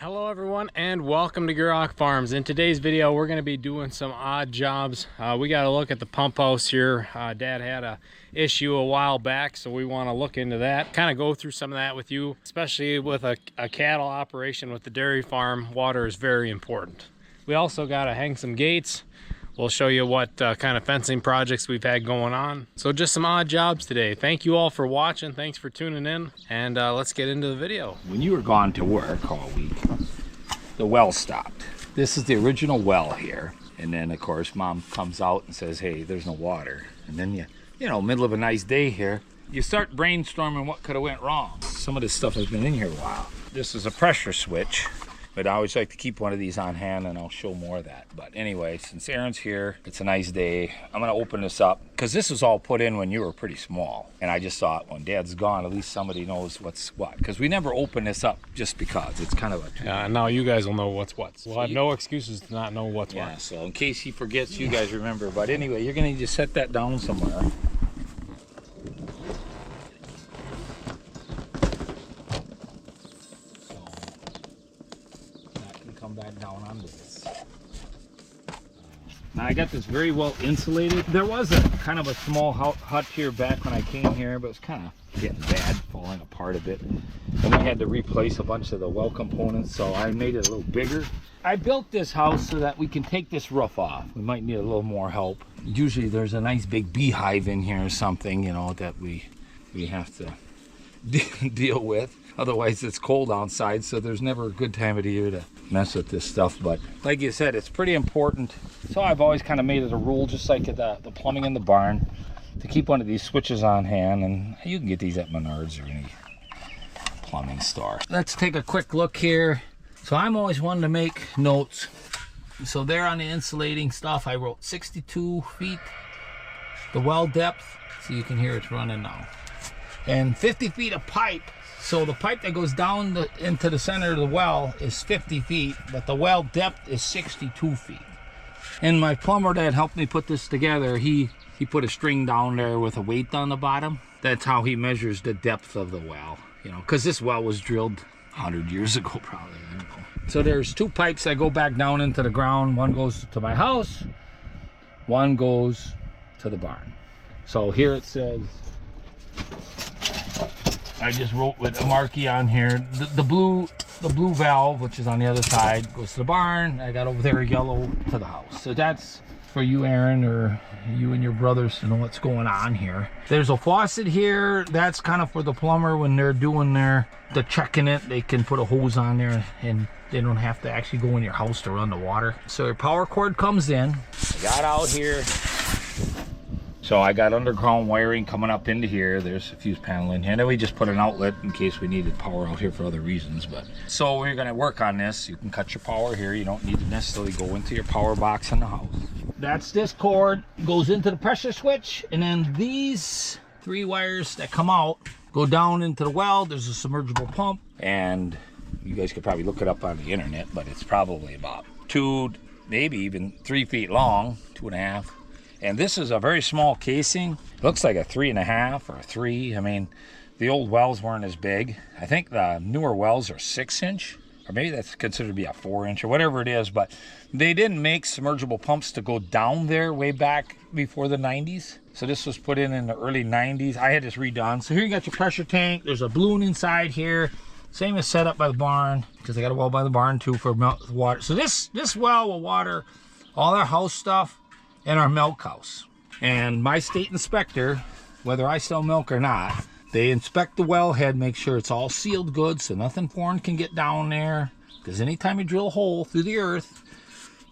Hello everyone and welcome to Gierok Farms. In today's video we're going to be doing some odd jobs. We got to look at the pump house here. Dad had a issue a while back, so we want to look into that, kind of go through some of that with you. Especially with a cattle operation with the dairy farm, water is very important. We also got to hang some gates. We'll show you what kind of fencing projects we've had going on. So just some odd jobs today. Thank you all for watching. Thanks for tuning in. And let's get into the video. When you were gone to work all week, the well stopped. This is the original well here. And then of course Mom comes out and says, hey, there's no water. And then you know, middle of a nice day here, you start brainstorming what could have went wrong. Some of this stuff has been in here a while. This is a pressure switch. But I always like to keep one of these on hand, and I'll show more of that. But anyway, since Aaron's here, it's a nice day. I'm gonna open this up because this was all put in when you were pretty small. And I just thought when Dad's gone, at least somebody knows what's what. Because we never open this up just because. It's kind of a... Yeah, and now you guys will know what's what. We'll have no excuses to not know what's what. Yeah, so in case he forgets, you guys remember. But anyway, you're gonna need to set that down somewhere. Back down onto this. Now I got this very well insulated. There was a kind of a small hut here back when I came here, but it's kind of getting bad, falling apart a bit. And we had to replace a bunch of the well components, so I made it a little bigger. I built this house so that we can take this roof off. We might need a little more help. Usually there's a nice big beehive in here or something, you know, that we have to deal with. Otherwise it's cold outside, so there's never a good time of the year to mess with this stuff. But like you said, it's pretty important. So I've always kind of made it a rule, just like the plumbing in the barn, to keep one of these switches on hand. And you can get these at Menards or any plumbing store. Let's take a quick look here. So I'm always one to make notes. So there on the insulating stuff, I wrote 62 feet, the well depth, so you can hear it's running now. And 50 feet of pipe. So the pipe that goes down into the center of the well is 50 feet, but the well depth is 62 feet. And my plumber that helped me put this together, he put a string down there with a weight on the bottom. That's how he measures the depth of the well, you know, because this well was drilled 100 years ago probably. I don't know. So there's two pipes that go back down into the ground. One goes to my house, one goes to the barn. So here it says, I just wrote with a marquee on here, the blue valve, which is on the other side, goes to the barn. I got over there yellow to the house. So that's for you, Aaron, or you and your brothers to know what's going on here. There's a faucet here. That's kind of for the plumber when they're doing the checking it. They can put a hose on there and they don't have to actually go in your house to run the water. So your power cord comes in. I got out here. So I got underground wiring coming up into here. There's a fuse panel in here. And then we just put an outlet in case we needed power out here for other reasons. But so we're gonna work on this. You can cut your power here. You don't need to necessarily go into your power box in the house. That's this cord, goes into the pressure switch. And then these three wires that come out go down into the well. There's a submergible pump. And you guys could probably look it up on the internet, but it's probably about 2, maybe even 3 feet long, 2.5. And this is a very small casing. It looks like a 3.5 or a 3. I mean, the old wells weren't as big. I think the newer wells are 6-inch, or maybe that's considered to be a 4-inch or whatever it is. But they didn't make submergible pumps to go down there way back before the 90s. So this was put in the early 90s. I had this redone. So here you got your pressure tank. There's a balloon inside here. Same as set up by the barn, because I got a well by the barn too for water. So this well will water all our house stuff and our milk house. And my state inspector, whether I sell milk or not, they inspect the wellhead, make sure it's all sealed good so nothing foreign can get down there. Because anytime you drill a hole through the earth,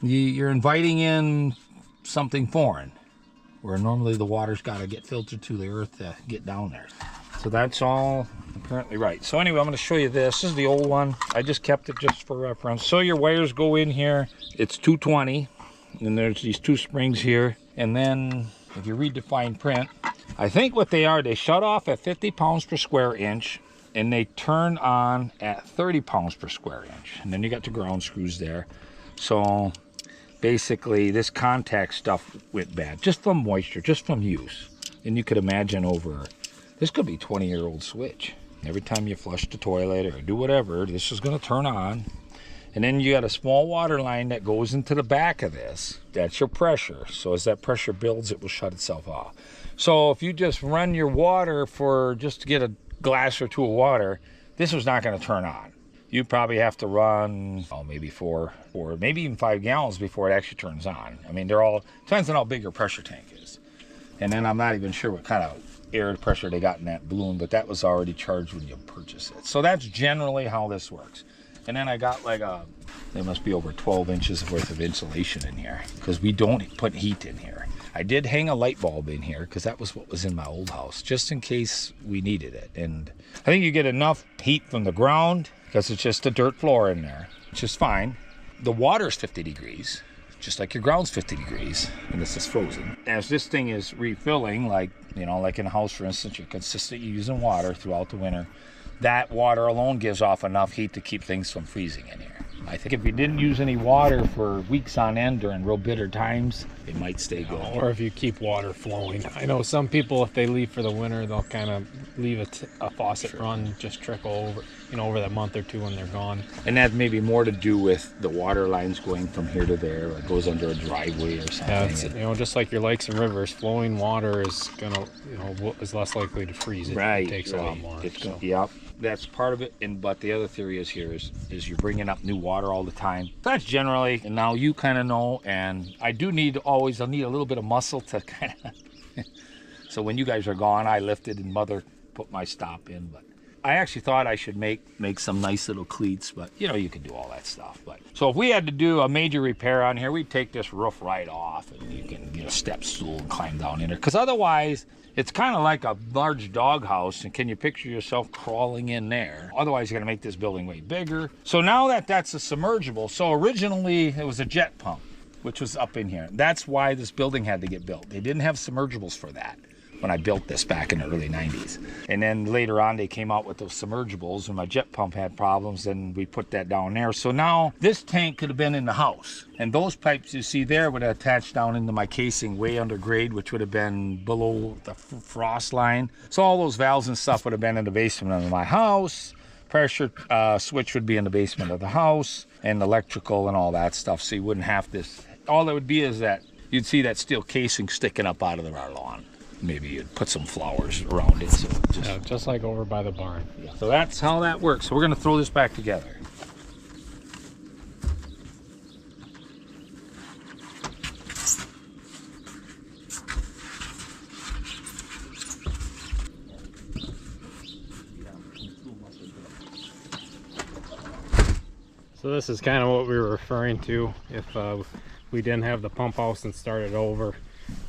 you're inviting in something foreign, where normally the water's got to get filtered through the earth to get down there. So that's all apparently right. So anyway, I'm going to show you this. This is the old one. I just kept it just for reference. So your wires go in here. It's 220. And there's these two springs here. And then if you read the fine print, I think what they are, they shut off at 50 pounds per square inch and they turn on at 30 pounds per square inch. And then you got the ground screws there. So basically this contact stuff went bad, just from moisture, just from use. And you could imagine over, this could be a 20-year-old switch. Every time you flush the toilet or do whatever, this is gonna turn on. And then you got a small water line that goes into the back of this. That's your pressure. So as that pressure builds, it will shut itself off. So if you just run your water for just to get a glass or two of water, this is not going to turn on. You probably have to run maybe 4 or maybe even 5 gallons before it actually turns on. I mean, depends on how big your pressure tank is. And then I'm not even sure what kind of air pressure they got in that balloon, but that was already charged when you purchase it. So that's generally how this works. And then I got like there must be over 12 inches worth of insulation in here because we don't put heat in here. I did hang a light bulb in here because that was what was in my old house, just in case we needed it. And I think you get enough heat from the ground because it's just a dirt floor in there, which is fine. The water's 50 degrees, just like your ground's 50 degrees, and this is frozen. As this thing is refilling, like in a house, for instance, you're consistently using water throughout the winter. That water alone gives off enough heat to keep things from freezing in here. I think if you didn't use any water for weeks on end during real bitter times, it might stay good. Or if you keep water flowing. I know some people, if they leave for the winter, they'll kind of leave a faucet run, just trickle over, over that month or two when they're gone. And that may be more to do with the water lines going from here to there, or it goes under a driveway or something. Yeah, just like your lakes and rivers, flowing water is gonna, is less likely to freeze. It takes a lot more. Yep. That's part of it, but the other theory is you're bringing up new water all the time. That's generally, and now you kind of know, and I do need I'll need a little bit of muscle to kind of, so when you guys are gone, I lifted and mother put my stop in, but I actually thought I should make some nice little cleats, but you can do all that stuff. But so if we had to do a major repair on here, we'd take this roof right off, and you can get a step stool and climb down in there, because otherwise it's kind of like a large doghouse, and can you picture yourself crawling in there? Otherwise, you're going to make this building way bigger. So now that's a submergible. So originally, it was a jet pump, which was up in here. That's why this building had to get built. They didn't have submergibles for that when I built this back in the early 90s. And then later on, they came out with those submergibles, and my jet pump had problems, and we put that down there. So now this tank could have been in the house, and those pipes you see there would have attached down into my casing way under grade, which would have been below the frost line. So all those valves and stuff would have been in the basement of my house. Pressure switch would be in the basement of the house, and electrical and all that stuff. So you wouldn't have this. All it would be is that you'd see that steel casing sticking up out of our lawn. Maybe you'd put some flowers around it. So just like over by the barn. Yeah. So that's how that works. So we're going to throw this back together. So this is kind of what we were referring to. If we didn't have the pump house and started over,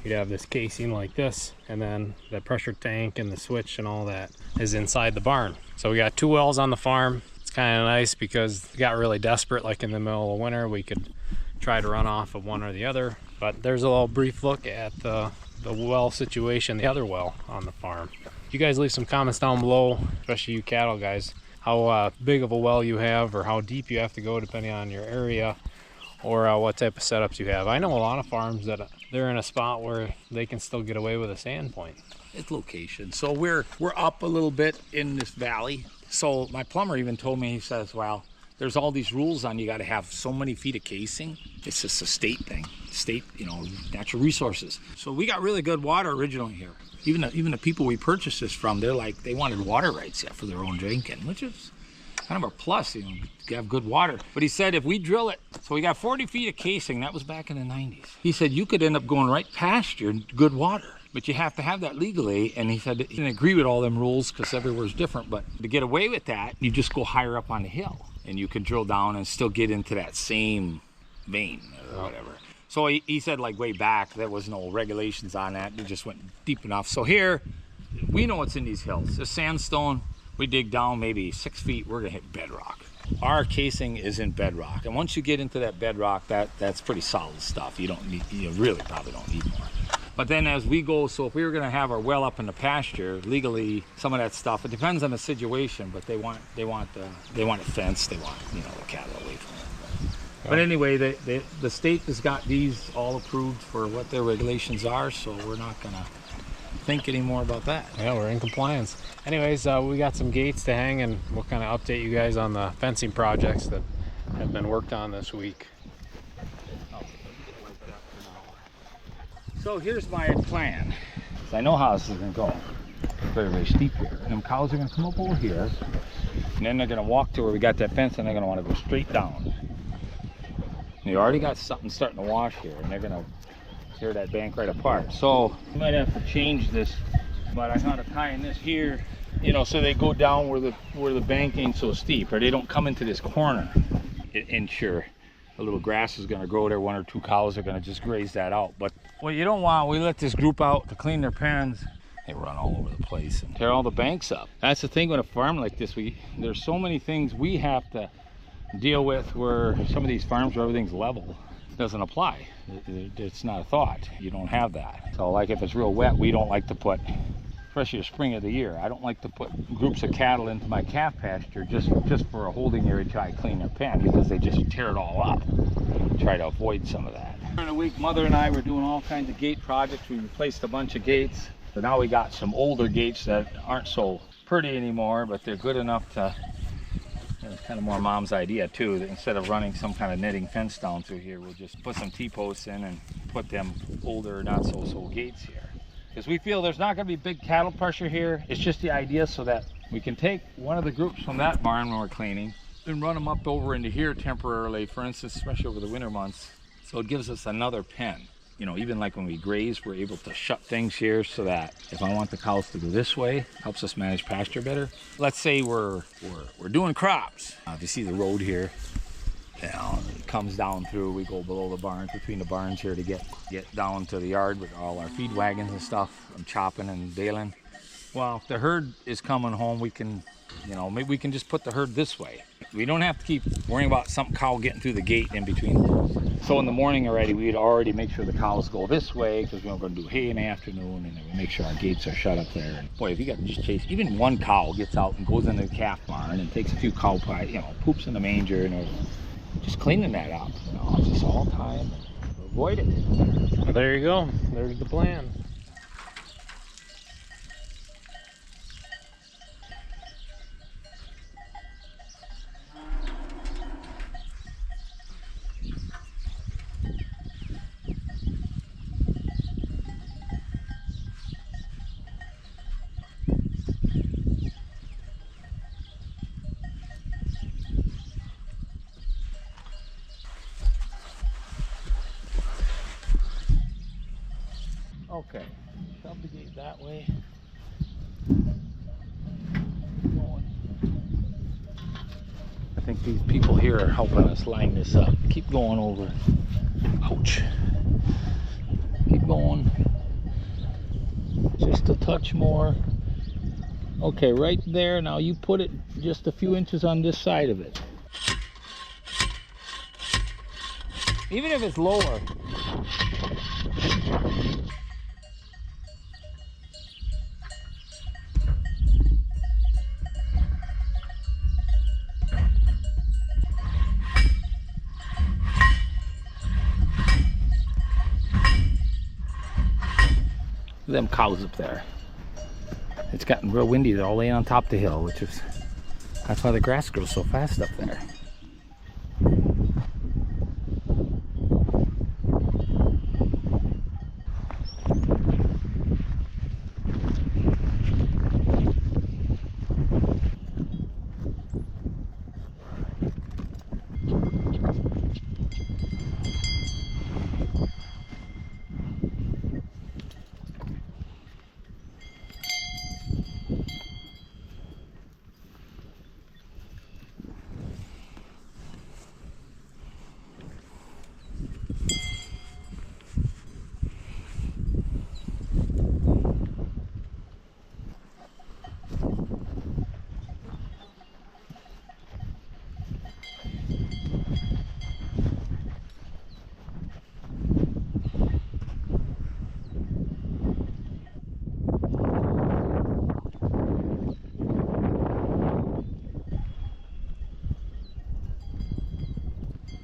you'd have this casing like this, and then the pressure tank and the switch and all that is inside the barn. So we got 2 wells on the farm. It's kind of nice because we got really desperate, like in the middle of winter, we could try to run off of one or the other. But there's a little brief look at the well situation, the other well on the farm. You guys leave some comments down below, especially you cattle guys, how big of a well you have, or how deep you have to go depending on your area, or what type of setups you have. I know a lot of farms that they're in a spot where they can still get away with a sand point. It's location. So we're up a little bit in this valley. So my plumber even told me, he says, well, there's all these rules on you got to have so many feet of casing. It's just a state thing. State, natural resources. So we got really good water originally here. Even the people we purchased this from, they're like, they wanted water rights for their own drinking, which is kind of a plus, to have good water. But he said if we drill it, so we got 40 feet of casing, that was back in the 90s. He said you could end up going right past your good water, but you have to have that legally. And he said he didn't agree with all them rules because everywhere's different, but to get away with that, you just go higher up on the hill and you can drill down and still get into that same vein or whatever. So he said like way back, there was no regulations on that. They just went deep enough. So here, we know what's in these hills. The sandstone, we dig down maybe 6 feet, we're gonna hit bedrock. Our casing is in bedrock, and once you get into that bedrock, that's pretty solid stuff. You really probably don't need more. But then as we go, so if we were gonna have our well up in the pasture, legally, some of that stuff, it depends on the situation, but they want it fenced, they want the cattle away from it. But anyway, the state has got these all approved for what their regulations are, so we're not gonna think any more about that. Yeah, we're in compliance. Anyways, we got some gates to hang, and we'll kind of update you guys on the fencing projects that have been worked on this week. So here's my plan. I know how this is gonna go. Very, very steep here. And them cows are gonna come up over here, and then they're gonna walk to where we got that fence, and they're gonna want to go straight down. And you already got something starting to wash here, and they're gonna tear that bank right apart. So you might have to change this, but I thought of tying this here, you know, so they go down where the bank ain't so steep, or they don't come into this corner. And sure, a little grass is gonna grow there. 1 or 2 cows are gonna just graze that out. But what you don't want, we let this group out to clean their pens. They run all over the place and tear all the banks up. That's the thing with a farm like this. There's so many things we have to deal with where some of these farms where everything's level doesn't apply. It's not a thought. You don't have that. So like if it's real wet, we don't like to put, especially the spring of the year, I don't like to put groups of cattle into my calf pasture just for a holding area to clean their pen, because they just tear it all up. Try to avoid some of that. During the week, Mother and I were doing all kinds of gate projects. We replaced a bunch of gates. So now we got some older gates that aren't so pretty anymore, but they're good enough to, you know, it's kind of more Mom's idea too, that instead of running some kind of netting fence down through here, we'll just put some T-posts in and put them older, not so gates here. Because we feel there's not going to be big cattle pressure here. It's just the idea so that we can take one of the groups from that barn when we're cleaning and run them up over into here temporarily, for instance, especially over the winter months. So it gives us another pen. You know, even like when we graze, we're able to shut things here so that if I want the cows to go this way, helps us manage pasture better. Let's say we're doing crops. If you see the road here, you know, it comes down through, we go below the barns, between the barns here to get down to the yard with all our feed wagons and stuff, and chopping and baling. Well, if the herd is coming home, we can, you know, maybe we can just put the herd this way. We don't have to keep worrying about some cow getting through the gate in between. So in the morning already, we'd already make sure the cows go this way, because we're going to do hay in the afternoon, and then we make sure our gates are shut up there. And boy, if you got to just chase, even one cow gets out and goes into the calf barn and takes a few cow pie, you know, poops in the manger, and just cleaning that up. You know, it's just all time. Avoid it. Well, there you go. There's the plan. Okay, shove the gate that way. I think these people here are helping us line this up. Keep going over. Ouch. Keep going. Just a touch more. Okay, right there. Now you put it just a few inches on this side of it. Even if it's lower. Them cows up there. It's gotten real windy. They're all laying on top of the hill, that's why the grass grows so fast up there.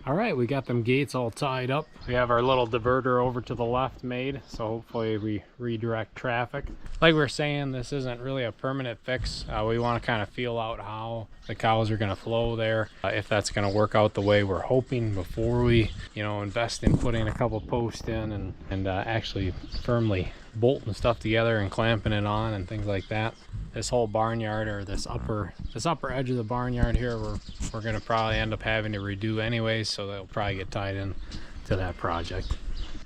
All right, we got them gates all tied up. We have our little diverter over to the left made, so hopefully we redirect traffic. Like we were saying, this isn't really a permanent fix. We want to kind of feel out how the cows are going to flow there, if that's going to work out the way we're hoping before we, invest in putting a couple posts in and actually firmly bolting stuff together and clamping it on and things like that. This whole barnyard, or this upper edge of the barnyard here, we're gonna probably end up having to redo anyways, so they'll probably get tied in to that project.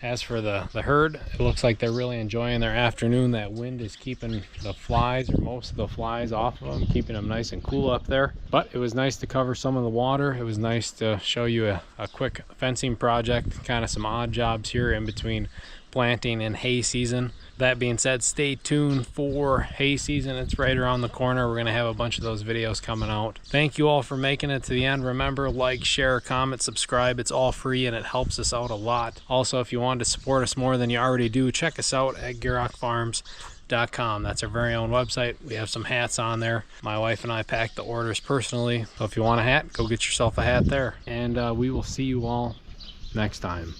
As for the herd, it looks like they're really enjoying their afternoon. That wind is keeping the flies, or most of the flies, off of them, keeping them nice and cool up there. But it was nice to cover some of the water. It was nice to show you a quick fencing project, kind of some odd jobs here in between planting and hay season. That being said, stay tuned for hay season. It's right around the corner. We're going to have a bunch of those videos coming out. Thank you all for making it to the end. Remember, like, share, comment, subscribe. It's all free and it helps us out a lot. Also, if you want to support us more than you already do, check us out at GierokFarms.com. That's our very own website. We have some hats on there. My wife and I pack the orders personally. So if you want a hat, go get yourself a hat there. And we will see you all next time.